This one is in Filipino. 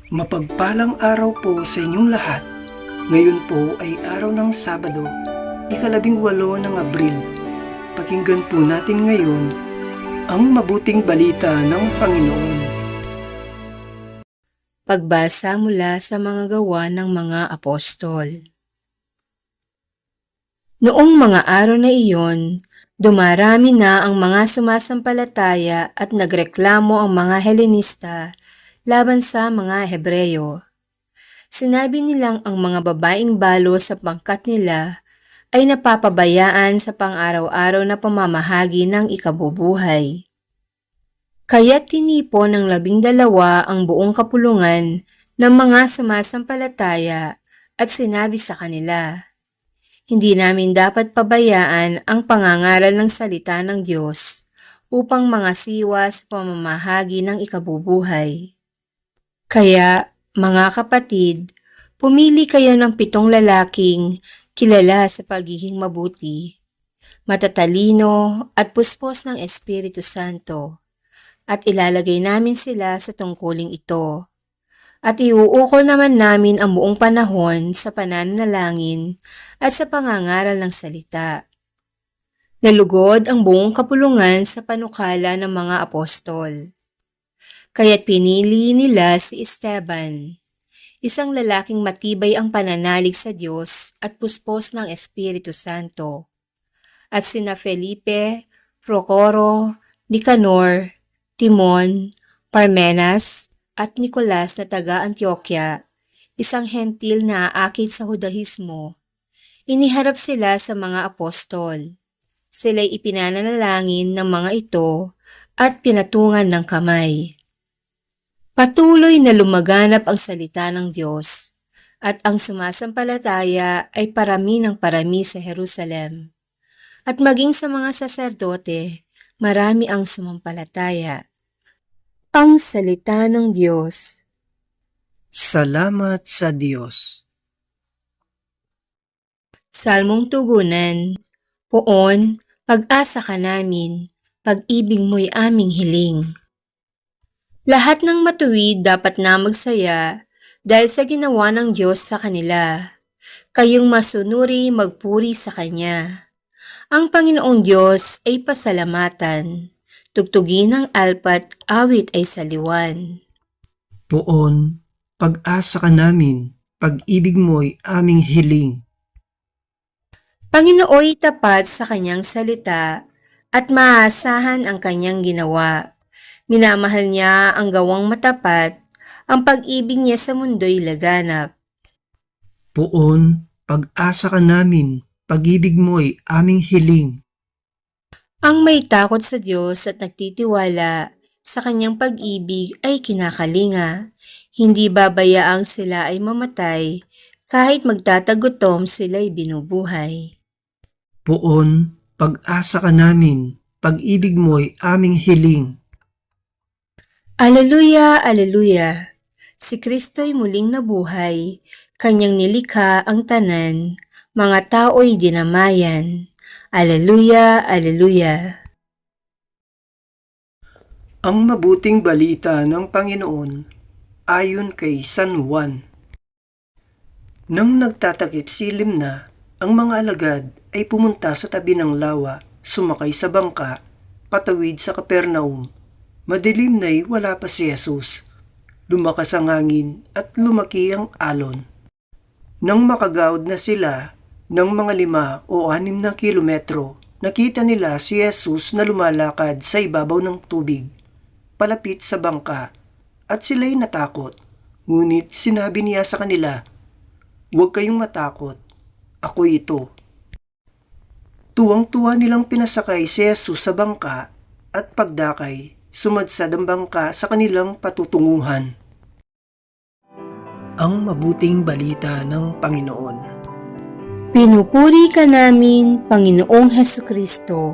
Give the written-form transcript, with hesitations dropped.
Mapagpalang araw po sa inyong lahat. Ngayon po ay araw ng Sabado, ika-18 ng Abril. Pakinggan po natin ngayon ang mabuting balita ng Panginoon. Pagbasa mula sa mga gawa ng mga apostol. Noong mga araw na iyon, dumarami na ang mga sumasampalataya at nagreklamo ang mga Helenista laban sa mga Hebreyo. Sinabi nilang ang mga babaeng balo sa pangkat nila ay napapabayaan sa pang-araw-araw na pamamahagi ng ikabubuhay. Kaya tinipon ng 12 ang buong kapulungan ng mga sumasampalataya at sinabi sa kanila, "Hindi namin dapat pabayaan ang pangangaral ng salita ng Diyos upang mangasiwa sa pamamahagi ng ikabubuhay. Kaya, mga kapatid, pumili kayo ng 7 lalaking kilala sa pagiging mabuti, matatalino at puspos ng Espiritu Santo, at ilalagay namin sila sa tungkuling ito. At iuukol naman namin ang buong panahon sa pananalangin at sa pangangaral ng salita." Nalugod ang buong kapulungan sa panukala ng mga apostol. Kaya't pinili nila si Esteban, isang lalaking matibay ang pananalig sa Diyos at puspos ng Espiritu Santo, at sina Felipe, Procoro, Nicanor, Timon, Parmenas, at Nicolas na taga-Antioquia, isang hentil na aakit sa Judaismo. Iniharap sila sa mga apostol. Sila'y ipinanalangin ng mga ito at pinatungan ng kamay. Patuloy na lumaganap ang salita ng Diyos, at ang sumasampalataya ay parami ng parami sa Jerusalem. At maging sa mga saserdote, marami ang sumampalataya. Ang salita ng Diyos. Salamat sa Diyos. Salmong tugunan. Poon, pag-asa ka namin, pag-ibig mo'y aming hiling. Lahat ng matuwid dapat na magsaya dahil sa ginawa ng Diyos sa kanila. Kayong masunuri magpuri sa Kanya. Ang Panginoong Diyos ay pasalamatan. Tugtugin ng alpat, awit ay saliwan. Poon, pag-asa ka namin, pag-ibig mo'y aming hiling. Panginooy tapat sa Kanyang salita at maaasahan ang Kanyang ginawa. Minamahal niya ang gawang matapat, ang pag-ibig niya sa mundo'y laganap. Poon, pag-asa ka namin, pag-ibig mo'y aming hiling. Ang may takot sa Diyos at nagtitiwala sa Kanyang pag-ibig ay kinakalinga. Hindi babayaang sila ay mamatay, kahit magtatagutom sila'y binubuhay. Poon, pag-asa ka namin, pag-ibig mo'y aming hiling. Aleluya, aleluya! Si Kristo'y muling nabuhay, Kanyang nilikha ang tanan, mga tao'y dinamayan. Aleluya, aleluya! Ang mabuting balita ng Panginoon ayon kay San Juan. Nang nagtatakip silim na, ang mga alagad ay pumunta sa tabi ng lawa, sumakay sa bangka, patawid sa Capernaum. Madilim na'y wala pa si Jesus. Lumakas ang hangin at lumaki ang alon. Nang makagaod na sila ng mga 5 o 6 na kilometro, nakita nila si Jesus na lumalakad sa ibabaw ng tubig, palapit sa bangka, at sila'y natakot. Ngunit sinabi niya sa kanila, "Huwag kayong matakot, ako ito." Tuwang-tuwa nilang pinasakay si Jesus sa bangka at pagdakay, sumadsad ang bangka sa kanilang patutunguhan. Ang mabuting balita ng Panginoon. Pinupuri ka namin, Panginoong Hesukristo.